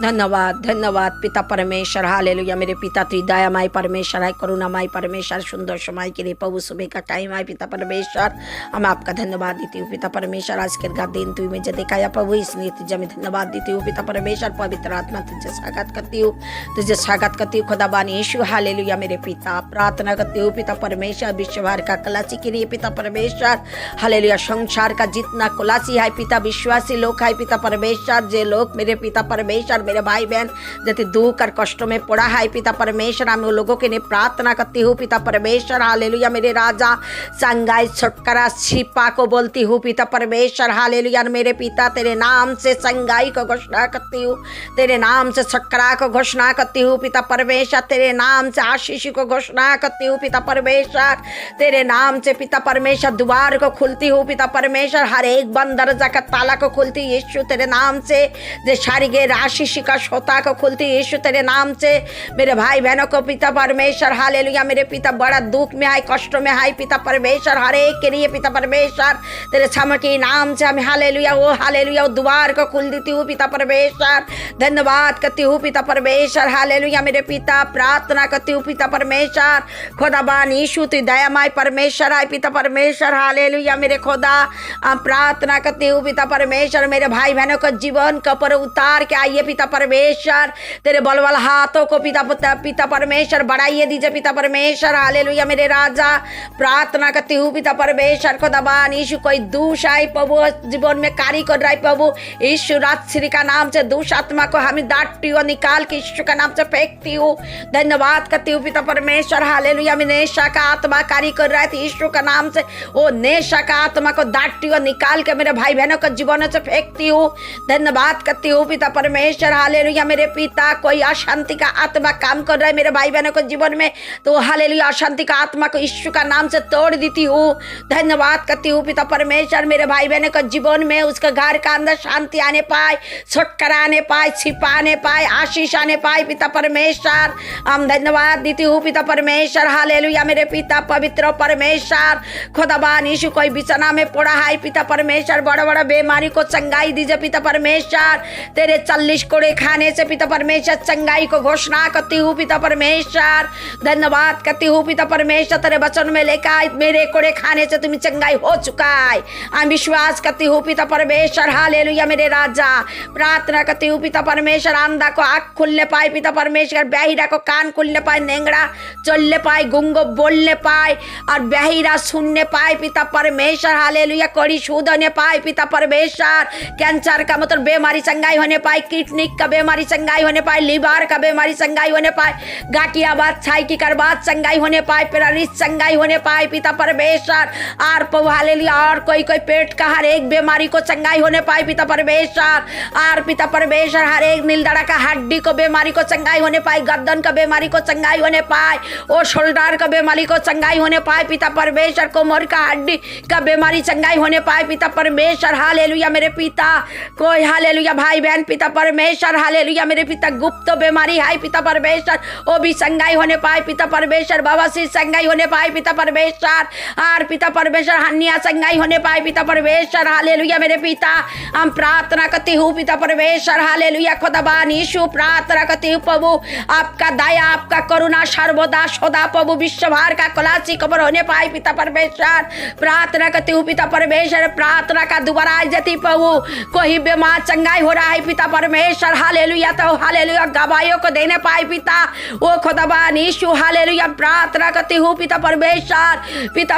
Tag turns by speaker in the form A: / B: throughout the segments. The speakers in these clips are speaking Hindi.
A: धन्यवाद धन्यवाद पिता परमेश्वर, हालेलुया। मेरे पिता तुझ दयामय परमेश्वर है, करुणामय परमेश्वर, सुंदर समय के लिए प्रभु सुबह का टाइम है पिता परमेश्वर। हम आपका धन्यवाद देती हूँ पिता परमेश्वर। आज का दिन तू मुझे दिखाया प्रभु, इसलिए तुझे मैं धन्यवाद देती हूँ पिता परमेश्वर। पवित्र आत्मा तुझे स्वागत करती हूँ, तुझे स्वागत करती हूँ खुदाबानी यीशु, हालेलुया। मेरे पिता प्रार्थना करती हूँ पिता परमेश्वर, विश्वभर का कलासी के लिए पिता परमेश्वर, हालेलुया। संसार का जितना कलासी है पिता, विश्वासी लोग है पिता परमेश्वर, जे लोग मेरे पिता परमेश्वर, मेरे भाई बहन जैसे दुख और कष्टों में पड़ा है पिता परमेश्वर, हम लोगों के लिए प्रार्थना करती हूँ पिता परमेश्वर, हालेलुया। मेरे राजा संगाई छुटकारा छिपा को बोलती हूँ पिता परमेश्वर, हालेलुया। मेरे पिता तेरे नाम से संगाई को घोषणा करती हूँ, तेरे नाम से छुटकारा को घोषणा करती हूँ पिता परमेश्वर, तेरे नाम से आशीष को घोषणा करती हूँ पिता परमेश्वर, तेरे नाम से पिता परमेश्वर द्वार को खुलती हूँ पिता परमेश्वर, हर एक बंद दरजा का ताला को खुलती यीशु तेरे नाम से, जे सारी गैर आशीष का श्रोता को खुलती यीशु तेरे नाम से। मेरे भाई बहनों को पिता परमेश्वर, हालेलुया। मेरे पिता बड़ा दुख में आए, कष्टों में आए पिता परमेश्वर, हर एक के लिए पिता परमेश्वर तेरे क्षमा के नाम से हम हालेलुया वो हालेलुया वो द्वार को खुल देती हूँ पिता परमेश्वर। धन्यवाद करती हूँ पिता परमेश्वर, हालेलुया। मेरे पिता प्रार्थना करती हूँ पिता परमेश्वर, खुदाबान यीशु तू दयामय परमेश्वर है पिता परमेश्वर, हालेलुया। मेरे खुदा हम प्रार्थना करती हूँ पिता परमेश्वर, मेरे भाई बहनों को जीवन का पर उतार के आइए पिता परमेश्वर, तेरे बलवाल हाथों को पिता परमेश्वर बढ़ाइए दीजिए पिता परमेश्वर, हालेलुया। मेरे राजा प्रार्थना करती हूँ पिता परमेश्वर, खुदाबान यीशु कोई दूष आए प्रभु जीवन में कार्य कर रहा है प्रभु यीशु, रात्रि का नाम से दूष आत्मा को हमें डांटती हूँ, निकाल के यीशु का नाम से फेंकती हूँ। धन्यवाद करती हूँ पिता परमेश्वर, हालेलुया। मैं नेशा का आत्मा कार्य कर रहा है यीशु का नाम से, वो नेशा का आत्मा को डांटती हूँ, निकाल के मेरे भाई बहनों को जीवन से फेंकती हूँ। धन्यवाद करती हूँ पिता परमेश्वर, हालेलुया। मेरे पिता कोई अशांति का आत्मा काम कर रहा है मेरे भाई बहनों को जीवन में, तो हालेलुया अशांति का आत्मा को यीशु का नाम से तोड़ देती हूँ। धन्यवाद करती हूँ पिता परमेश्वर, मेरे भाई बहनों को जीवन में उसका घर का अंदर शांति आने पाए, छुटकारा आने पाए, छिपाने पाए, आशीष आने पाए पिता परमेश्वर। हम धन्यवाद देती हूँ पिता परमेश्वर, हालेलुया। मेरे पिता पवित्र परमेश्वर, खुदाबान यीशु कोई बिछना में पड़ा है पिता परमेश्वर, बड़ा बड़ा बीमारी को चंगाई दीजिए पिता परमेश्वर, तेरे 40 कोड़े खाने से पिता परमेश्वर चंगाई को घोषणा करती हूँ पिता परमेश्वर। धन्यवाद करती हूँ पिता परमेश्वर, तेरे वचन में लेकर मेरे कोड़े खाने से तुम्हें चंगाई हो चुका है, हम विश्वास करती हूँ पिता परमेश्वर, हालेलुया। मेरे राजा प्रार्थना करती हूँ पिता परमेश्वर, अंधा को आँख खुलने पाए पिता परमेश्वर, बहिरा को कान खुलने पाए, नेंगड़ा चलने पाए, गुंगो बोलने पाए और बहिरा सुनने पाए पिता परमेश्वर, हालेलुया। कड़ी शुद्ध होने पाए पिता परमेश्वर, कैंसर का मतलब बीमारी चंगाई होने पाए, किडनी का बीमारी चंगाई होने पाए, लीवर का बीमारी चंगाई होने पाए, गाठियाबाद छाई की करबाद चंगाई होने पाए, पेरालिस चंगाई होने पाए पिता परमेश्वर, और हालेलुया। और कोई पेट का हर एक बीमारी को चंगाई होने पाए पिता परमेश्वर, और पिता परमेश्वर हर एक नीलदड़ा का हड्डी को बीमारी को चंगाई होने पाए, गर्दन का बीमारी को चंगाई होने पाए, और शोल्डर का बीमारी को चंगाई होने पाए पिता परमेश्वर, कोमर का हड्डी का बीमारी चंगाई होने पाए पिता परमेश्वर, हालेलुया। मेरे पिता कोई हालेलुया भाई बहन पिता परमेश्वर, हालेलुया। मेरे पिता गुप्त बीमारी है पिता परमेश्वर, वो भी चंगाई होने पाए पिता परमेश्वर, बवासीर चंगाई होने पाए पिता परमेश्वर, और पिता परमेश्वर हन्निया चंगाई होने पाए पिता परमेश्वर, हालेलुया। मेरे पिता हम प्रार्थना करती हूँ पिता परमेश्वर, हालेलुया। खुदाबान यीशु प्रार्थना करती हूँ प्रभु, आपका दया आपका करुणा सर्वदा सदा प्रभु विश्वभर का कलासी खबर होने पाए पिता परमेश्वर। प्रार्थना करती हूँ पिता परमेश्वर, प्रार्थना का दोबारा आ जाती प्रभु, कोई बीमार चंगाई हो रहा है पिता परमेश्वर, हालेलुया। तो हालेलुया गवाहियों को देने पाए पिता वो खुदाबान यीशु, हालेलुया। प्रार्थना करती हूँ पिता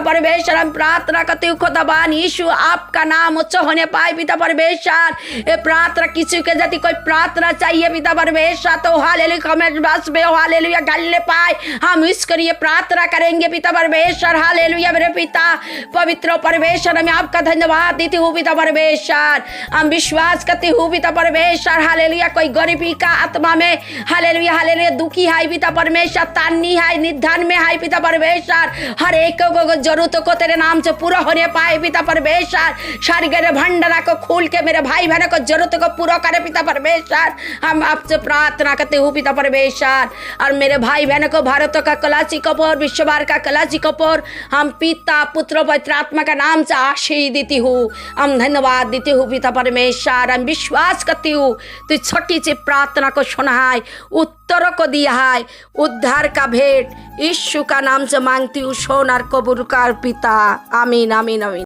A: परमेश्वर, हम प्रार्थना करती हूँ खुदाबान यीशु, आपका नाम उच्च होने पाए पिता परमेश्वर। ये प्रार्थना किसी के जाति कोई प्रार्थना चाहिए पिता परमेश्वर, तो हालेलुया कमेंट बॉक्स में हालेलुया डालने पाए, हम इसके लिए प्रार्थना करेंगे पिता परमेश्वर, हालेलुया। मेरे पिता पवित्र परमेश्वर, मैं आपका धन्यवाद देती हूँ पिता परमेश्वर, हम विश्वास करती हूँ पिता परमेश्वर, हालेलुया। कोई गरीबी का आत्मा में हालेलुया हालेलुया दुखी है पिता परमेश्वर, तानी है, निधन में है पिता परमेश्वर, हर एक जरूरतों को तेरे नाम से पूरा होने पाए पिता परमेश्वर, सारी गरे भंडारा को खोल के मेरे भाई बहनों को जरूरतों को पूरा करे पिता परमेश्वर, हम आपसे प्रार्थना करते हूँ पिता परमेश्वर। और मेरे भाई बहनों को भारत का कलासी कपूर, विश्वभर का कलासी कपूर, हम पिता पुत्र पवित्र आत्मा का नाम से आशीष देती हूँ, हम धन्यवाद देती हूँ पिता परमेश्वर। हम विश्वास करती हूँ तू छोटी सी प्रार्थना को सुना है, उत्तरों को दिया है, उद्धार का भेंट यीशु का नाम से मांगती हूँ, सोन और कबूल कर पिता। आमीन आमीन आमीन।